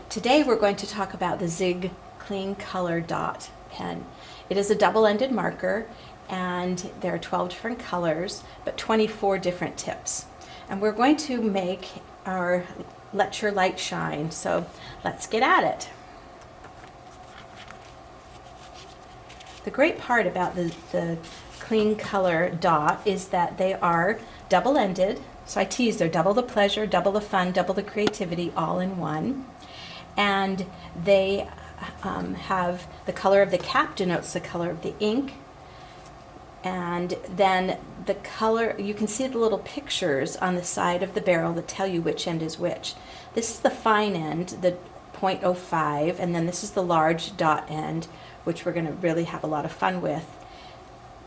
Today we're going to talk about the Zig Clean Color Dot pen. It is a double-ended marker and there are 12 different colors but 24 different tips. And we're going to make our Let Your Light Shine, so let's get at it. The great part about the Clean Color Dot is that they are double-ended. So I tease, they're double the pleasure, double the fun, double the creativity, all in one. And they have the color of the cap denotes the color of the ink. And then the color, you can see the little pictures on the side of the barrel that tell you which end is which. This is the fine end, the 0.05, and then this is the large dot end, which we're going to really have a lot of fun with.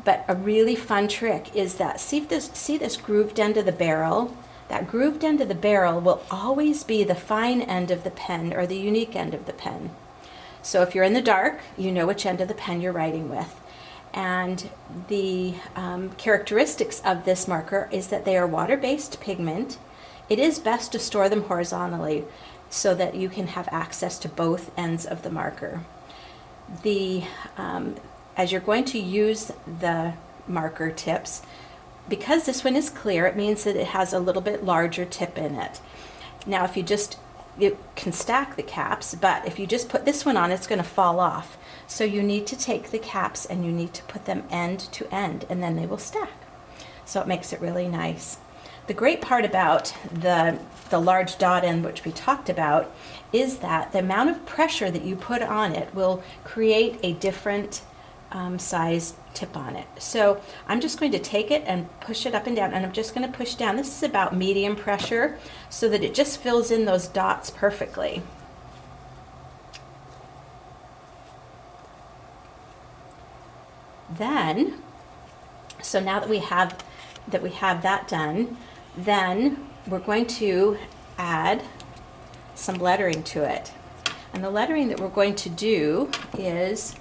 But a really fun trick is that, see this grooved end of the barrel? That grooved end of the barrel will always be the fine end of the pen or the unique end of the pen. So if you're in the dark, you know which end of the pen you're writing with. And the characteristics of this marker is that they are water-based pigment. It is best to store them horizontally so that you can have access to both ends of the marker. As you're going to use the marker tips, because this one is clear, it means that it has a little bit larger tip in it. Now you can stack the caps, but if you just put this one on, it's going to fall off. So you need to take the caps and you need to put them end to end, and then they will stack. So it makes it really nice. The great part about the large dot end, which we talked about, is that the amount of pressure that you put on it will create a different size tip on it. So I'm just going to take it and push it up and down, and I'm just going to push down. This is about medium pressure so that it just fills in those dots perfectly. Then, so now that we have that done, then we're going to add some lettering to it. And the lettering that we're going to do is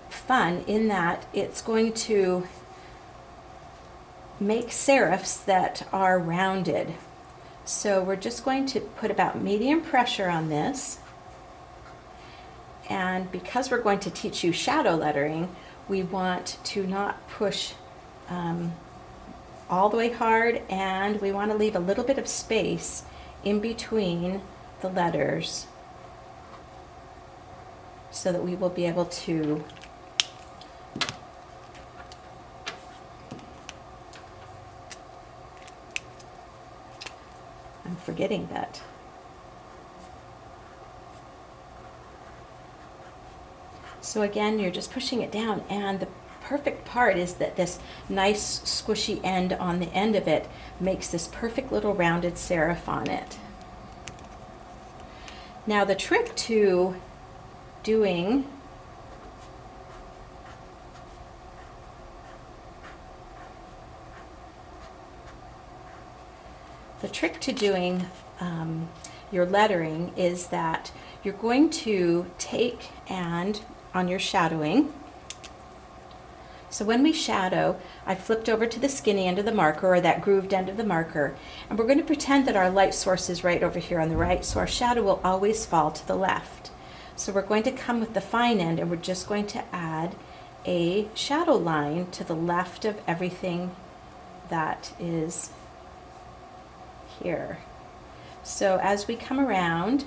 fun in that it's going to make serifs that are rounded. So we're just going to put about medium pressure on this. And because we're going to teach you shadow lettering, we want to not push all the way hard, and we want to leave a little bit of space in between the letters so that we will be able to I'm forgetting that. So again, you're just pushing it down, and the perfect part is that this nice squishy end on the end of it makes this perfect little rounded serif on it. Now the trick to doing your lettering is that you're going to take and on your shadowing. So when we shadow, I flipped over to the skinny end of the marker, or that grooved end of the marker, and we're going to pretend that our light source is right over here on the right, so our shadow will always fall to the left. So we're going to come with the fine end, and we're just going to add a shadow line to the left of everything that is here. So as we come around,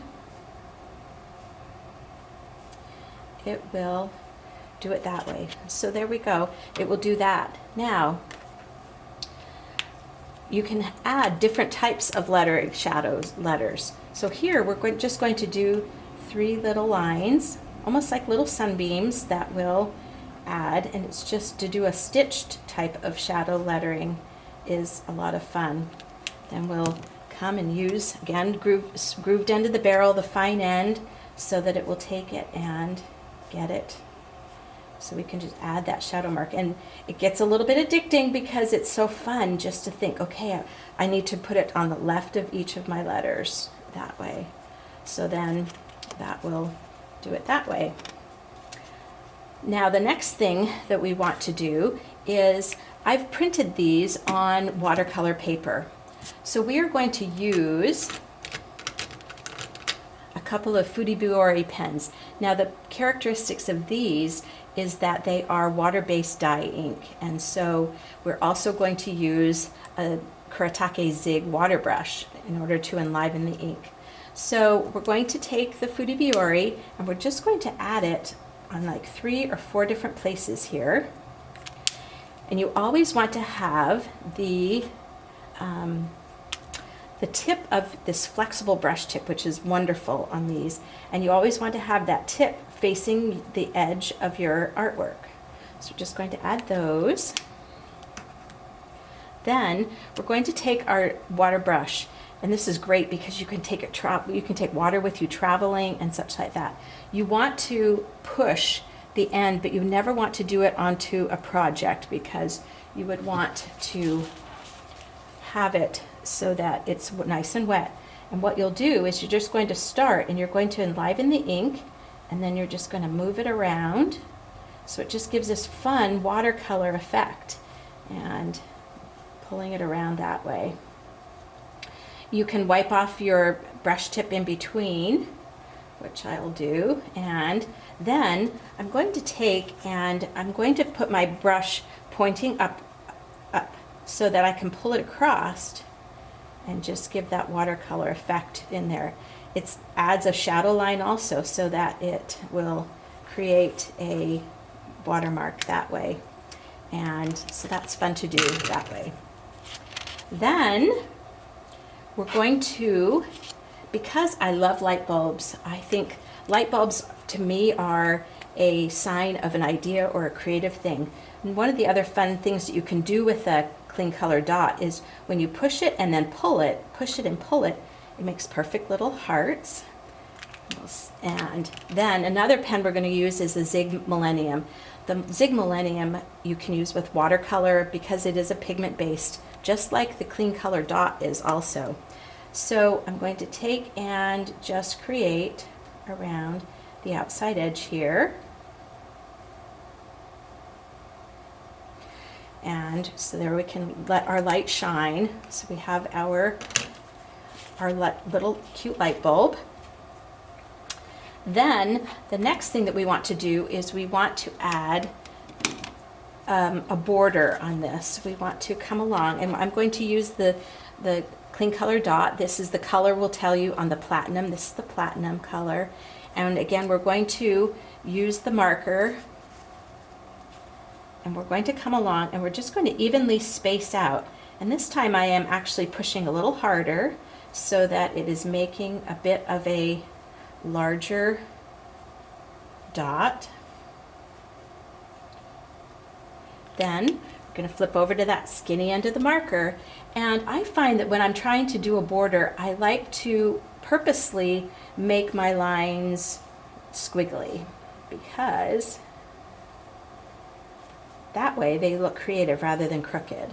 it will do it that way. So there we go. It will do that. Now, you can add different types of letters. So here we're just going to do 3 little lines, almost like little sunbeams that will add, and it's just to do a stitched type of shadow lettering is a lot of fun. Then we'll come and use, again, grooved end of the barrel, the fine end, so that it will take it and get it. So we can just add that shadow mark, and it gets a little bit addicting because it's so fun just to think, okay, I need to put it on the left of each of my letters that way. So then that will do it that way. Now the next thing that we want to do is, I've printed these on watercolor paper. So we are going to use couple of Fudibuori pens. Now the characteristics of these is that they are water-based dye ink, and so we're also going to use a Kuretake Zig water brush in order to enliven the ink. So we're going to take the Fudibuori and we're just going to add it on like 3 or 4 different places here. And you always want to have the tip of this flexible brush tip, which is wonderful on these, and you always want to have that tip facing the edge of your artwork. So we're just going to add those. Then we're going to take our water brush, and this is great because you can take you can take water with you traveling and such like that. You want to push the end, but you never want to do it onto a project because you would want to have it so that it's nice and wet. And what you'll do is you're just going to start and you're going to enliven the ink, and then you're just going to move it around so it just gives this fun watercolor effect, and pulling it around that way. You can wipe off your brush tip in between, which I'll do, and then I'm going to take and I'm going to put my brush pointing up so that I can pull it across and just give that watercolor effect in there. It adds a shadow line also so that it will create a watermark that way, and so that's fun to do that way. Then we're going to, because I love light bulbs, I think light bulbs to me are a sign of an idea or a creative thing. And one of the other fun things that you can do with a Clean Color Dot is when you push it and then pull it, push it and pull it, it makes perfect little hearts. And then another pen we're going to use is the Zig Millennium. The Zig Millennium you can use with watercolor because it is a pigment based, just like the Clean Color Dot is also. So I'm going to take and just create around the outside edge here. And so there we can let our light shine. So we have our little cute light bulb. Then the next thing that we want to do is we want to add a border on this. We want to come along, and I'm going to use the Clean Color Dot. This is the color will tell you on the platinum. This is the platinum color. And again, we're going to use the marker, and we're going to come along and we're just going to evenly space out. And this time I am actually pushing a little harder so that it is making a bit of a larger dot. Then we're going to flip over to that skinny end of the marker, and I find that when I'm trying to do a border, I like to purposely make my lines squiggly because that way they look creative rather than crooked.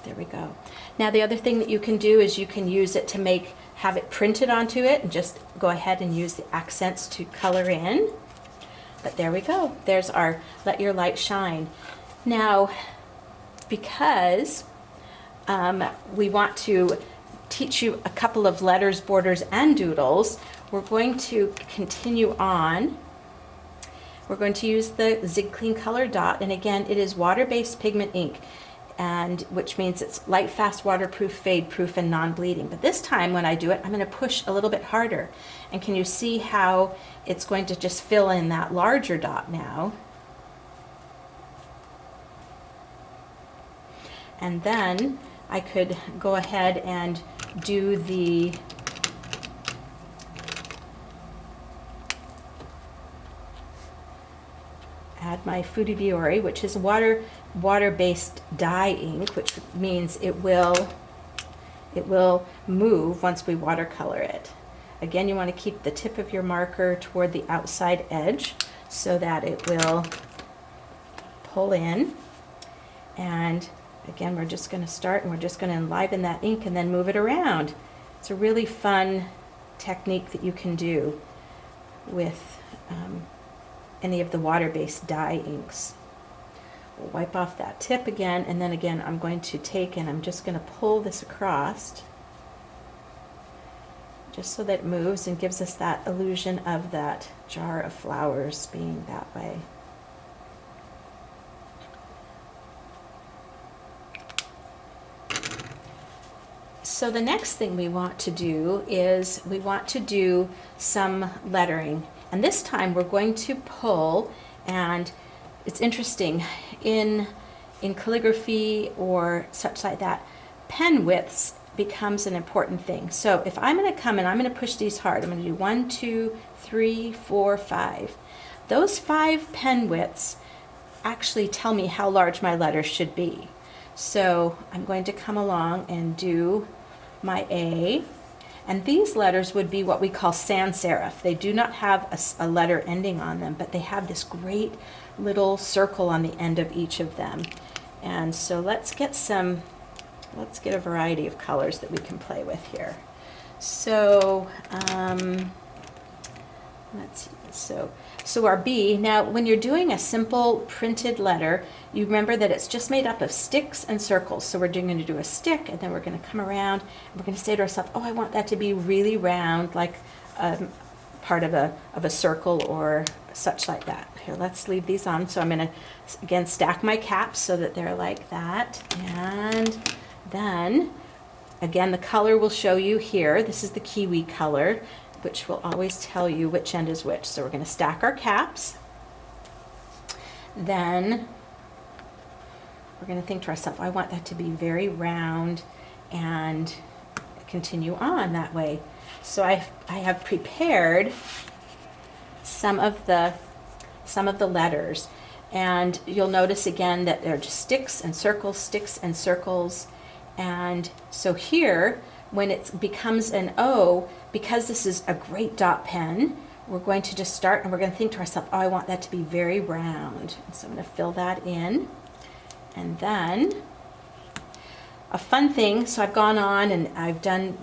There we go. Now the other thing that you can do is you can use it to have it printed onto it, and just go ahead and use the accents to color in. But there we go. There's our Let Your Light Shine. Now, because we want to teach you a couple of letters, borders, and doodles, we're going to continue on. We're going to use the Zig Clean Color Dot, and again, it is water-based pigment ink, and which means it's light, fast, waterproof, fade-proof, and non-bleeding. But this time when I do it, I'm going to push a little bit harder. And can you see how it's going to just fill in that larger dot now? And then I could go ahead and do the add my Fudibuori, which is water-based dye ink, which means it will move once we watercolor it. Again, you want to keep the tip of your marker toward the outside edge so that it will pull in. And again, we're just going to start and we're just going to enliven that ink and then move it around. It's a really fun technique that you can do with any of the water-based dye inks. We'll wipe off that tip again, and then again I'm going to take and I'm just going to pull this across just so that it moves and gives us that illusion of that jar of flowers being that way. So the next thing we want to do is we want to do some lettering, and this time we're going to pull, and it's interesting in calligraphy or such like that, pen widths becomes an important thing. So if I'm going to come and I'm going to push these hard, I'm going to do 1, 2, 3, 4, 5. Those 5 pen widths actually tell me how large my letters should be. So I'm going to come along and do my A, and these letters would be what we call sans serif. They do not have a letter ending on them, but they have this great little circle on the end of each of them. And so let's get a variety of colors that we can play with here. So let's see. So our B, now when you're doing a simple printed letter, you remember that it's just made up of sticks and circles. So we're going to do a stick, and then we're going to come around and we're going to say to ourselves, oh, I want that to be really round, like part of a circle or such like that. Here, let's leave these on. So I'm going to again stack my caps so that they're like that, and then again the color will show you here. This is the kiwi color, which will always tell you which end is which. So we're going to stack our caps. Then we're going to think to ourselves, I want that to be very round, and continue on that way. So I have prepared some of the letters, and you'll notice again that they're just sticks and circles. And so here, when it becomes an O, because this is a great dot pen, we're going to just start and we're going to think to ourselves, oh, I want that to be very round. So I'm going to fill that in. And then a fun thing, so I've gone on and I've done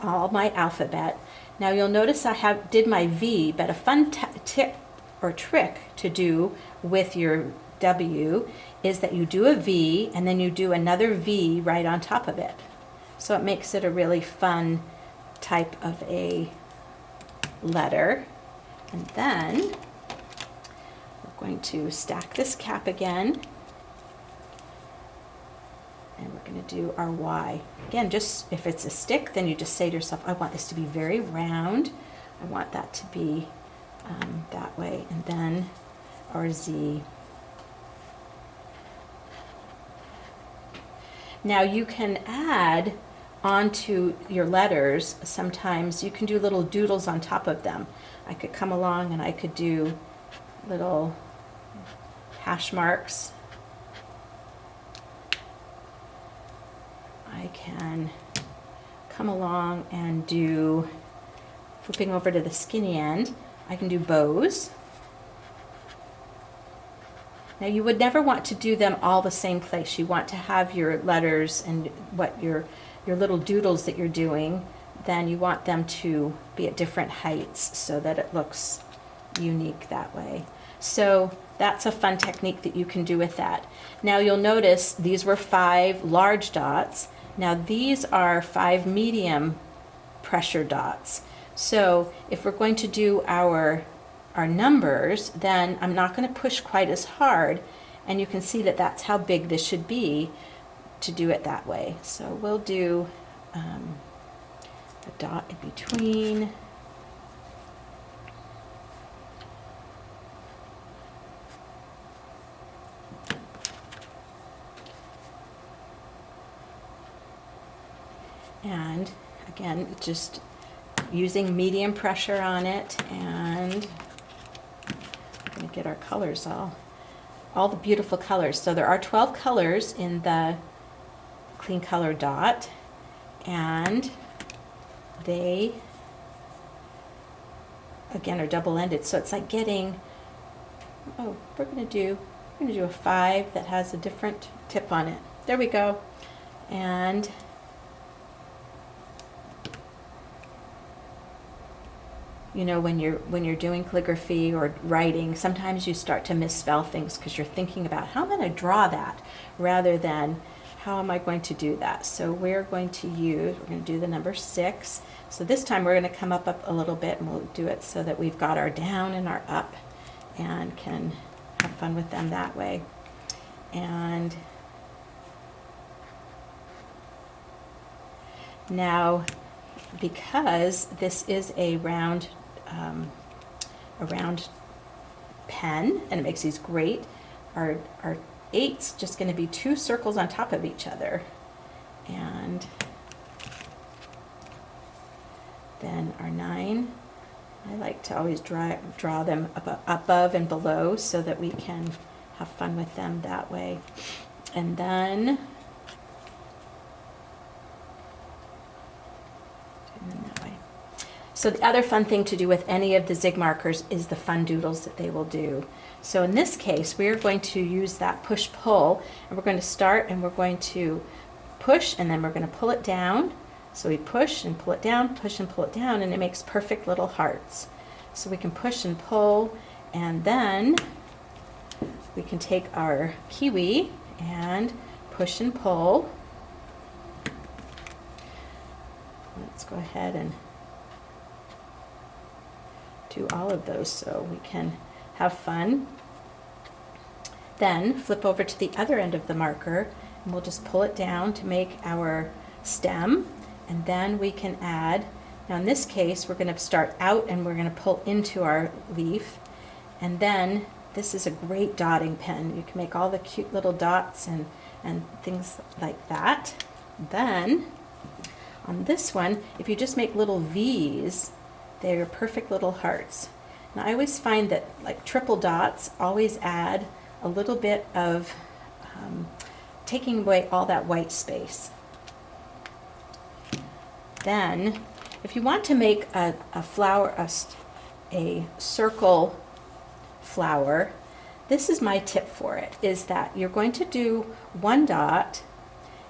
all my alphabet. Now you'll notice I did my V, but a fun tip or trick to do with your W is that you do a V and then you do another V right on top of it. So it makes it a really fun type of a letter. And then we're going to stack this cap again, and we're going to do our Y. Again, just if it's a stick, then you just say to yourself, I want this to be very round. I want that to be that way. And then our Z. Now you can add onto your letters, sometimes you can do little doodles on top of them. I could come along and I could do little hash marks. I can come along and do, flipping over to the skinny end, I can do bows. Now you would never want to do them all the same place. You want to have your letters and what your little doodles that you're doing, then you want them to be at different heights so that it looks unique that way. So that's a fun technique that you can do with that. Now you'll notice these were 5 large dots. Now these are 5 medium pressure dots. So if we're going to do our numbers, then I'm not going to push quite as hard, and you can see that that's how big this should be to do it that way. So we'll do a dot in between. And again, just using medium pressure on it, and we're going to get our colors all the beautiful colors. So there are 12 colors in the Clean Color Dot, and they again are double-ended. So it's like getting, oh, we're going to do a 5 that has a different tip on it. There we go. you know, when you're doing calligraphy or writing, sometimes you start to misspell things because you're thinking about how am I going to draw that rather than how am I going to do that. So we're going to do the number 6. So this time we're going to come up a little bit, and we'll do it so that we've got our down and our up and can have fun with them that way. And now, because this is a round pen, and it makes these great, our 8's just going to be 2 circles on top of each other, and then our 9, I like to always draw them above and below so that we can have fun with them that way. And then that way. So the other fun thing to do with any of the Zig markers is the fun doodles that they will do. So in this case, we are going to use that push-pull, and we're going to start and we're going to push, and then we're going to pull it down. So we push and pull it down, push and pull it down, and it makes perfect little hearts. So we can push and pull, and then we can take our kiwi and push and pull. Let's go ahead and do all of those so we can have fun. Then flip over to the other end of the marker, and we'll just pull it down to make our stem, and then we can add, now in this case we're going to start out and we're going to pull into our leaf, and then this is a great dotting pen. You can make all the cute little dots and things like that. Then on this one, if you just make little V's, they're perfect little hearts. And I always find that like triple dots always add a little bit of taking away all that white space. Then, if you want to make a flower, a circle flower, this is my tip for it, is that you're going to do 1 dot,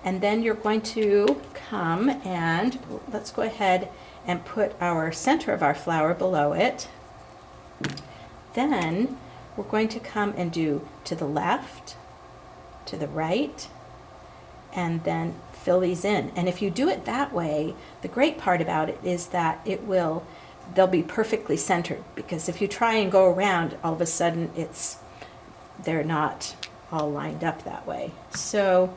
and then you're going to come and, let's go ahead and put our center of our flower below it. Then we're going to come and do to the left, to the right, and then fill these in. And if you do it that way, the great part about it is that they'll be perfectly centered, because if you try and go around, all of a sudden they're not all lined up that way. So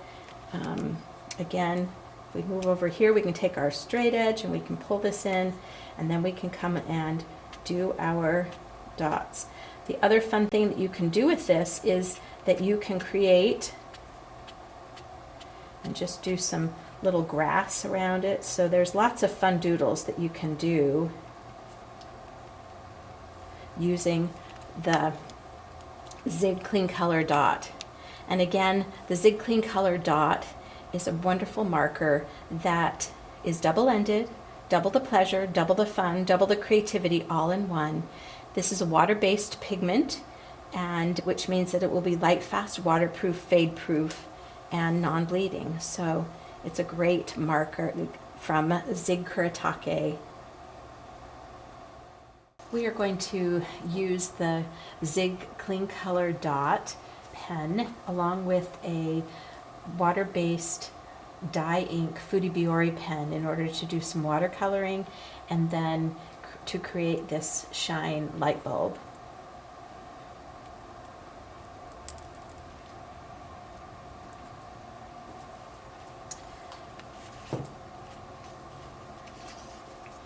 again, if we move over here, we can take our straight edge and we can pull this in, and then we can come and do our dots. The other fun thing that you can do with this is that you can create and just do some little grass around it. So there's lots of fun doodles that you can do using the Zig Clean Color Dot. And again, the Zig Clean Color Dot is a wonderful marker that is double-ended, double the pleasure, double the fun, double the creativity, all in one. This is a water-based pigment, and which means that it will be light, fast, waterproof, fade-proof, and non-bleeding. So it's a great marker from Zig Kuretake. We are going to use the Zig Clean Color Dot pen along with a water-based dye ink Foodie Biore pen in order to do some watercoloring and then to create this shine light bulb.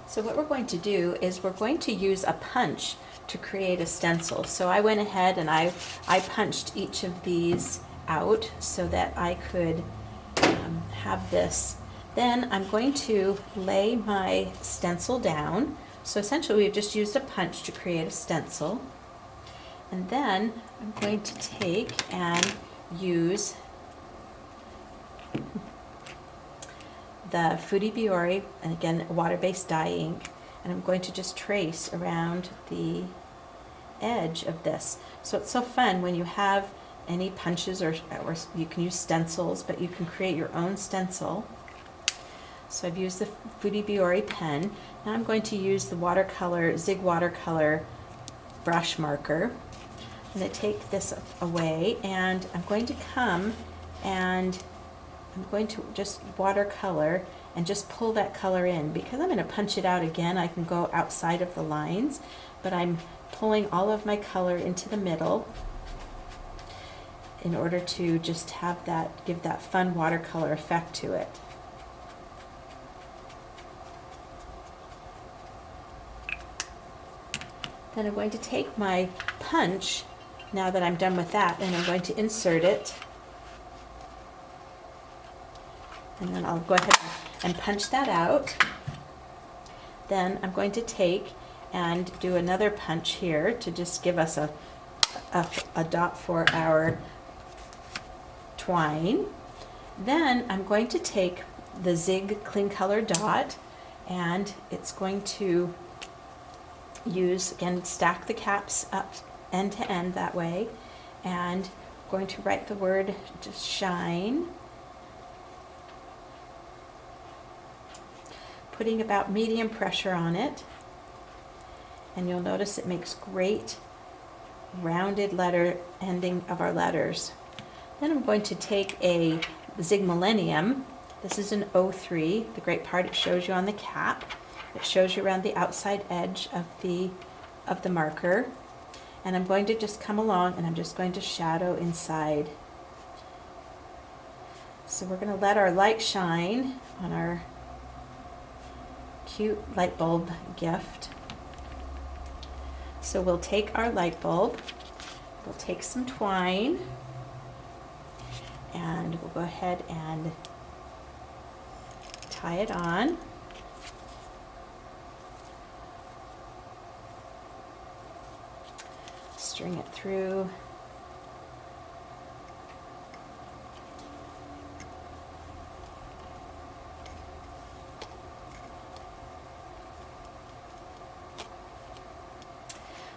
So what we're going to do is we're going to use a punch to create a stencil. So I went ahead and I punched each of these out so that I could have this. Then I'm going to lay my stencil down. So essentially we've just used a punch to create a stencil. And then I'm going to take and use the Foodie Biore, and again, water-based dye ink, and I'm going to just trace around the edge of this. So it's so fun when you have any punches, or you can use stencils, but you can create your own stencil. So I've used the Foodie Biore pen. Now I'm going to use the watercolor, Zig watercolor brush marker. I'm going to take this away, and I'm going to come and I'm going to just watercolor and just pull that color in. Because I'm going to punch it out again, I can go outside of the lines, but I'm pulling all of my color into the middle in order to just have that, give that fun watercolor effect to it. Then I'm going to take my punch, now that I'm done with that, and I'm going to insert it. And then I'll go ahead and punch that out. Then I'm going to take and do another punch here to just give us a dot for our twine. Then I'm going to take the Zig Clean Color Dot, and it's going to use, again, stack the caps up end to end that way, and I'm going to write the word just shine, putting about medium pressure on it, and you'll notice it makes great rounded letter ending of our letters. Then I'm going to take a Zig Millennium. This is an 03. The great part, it shows you on the cap. It shows you around the outside edge of the marker. And I'm going to just come along and I'm just going to shadow inside. So we're going to let our light shine on our cute light bulb gift. So we'll take our light bulb, we'll take some twine, and we'll go ahead and tie it on. String it through.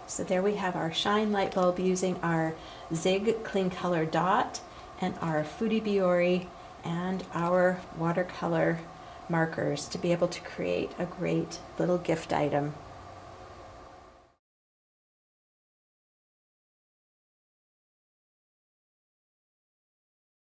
So there we have our shine light bulb using our Zig Clean Color Dot and our Foodie Biore and our watercolor markers to be able to create a great little gift item.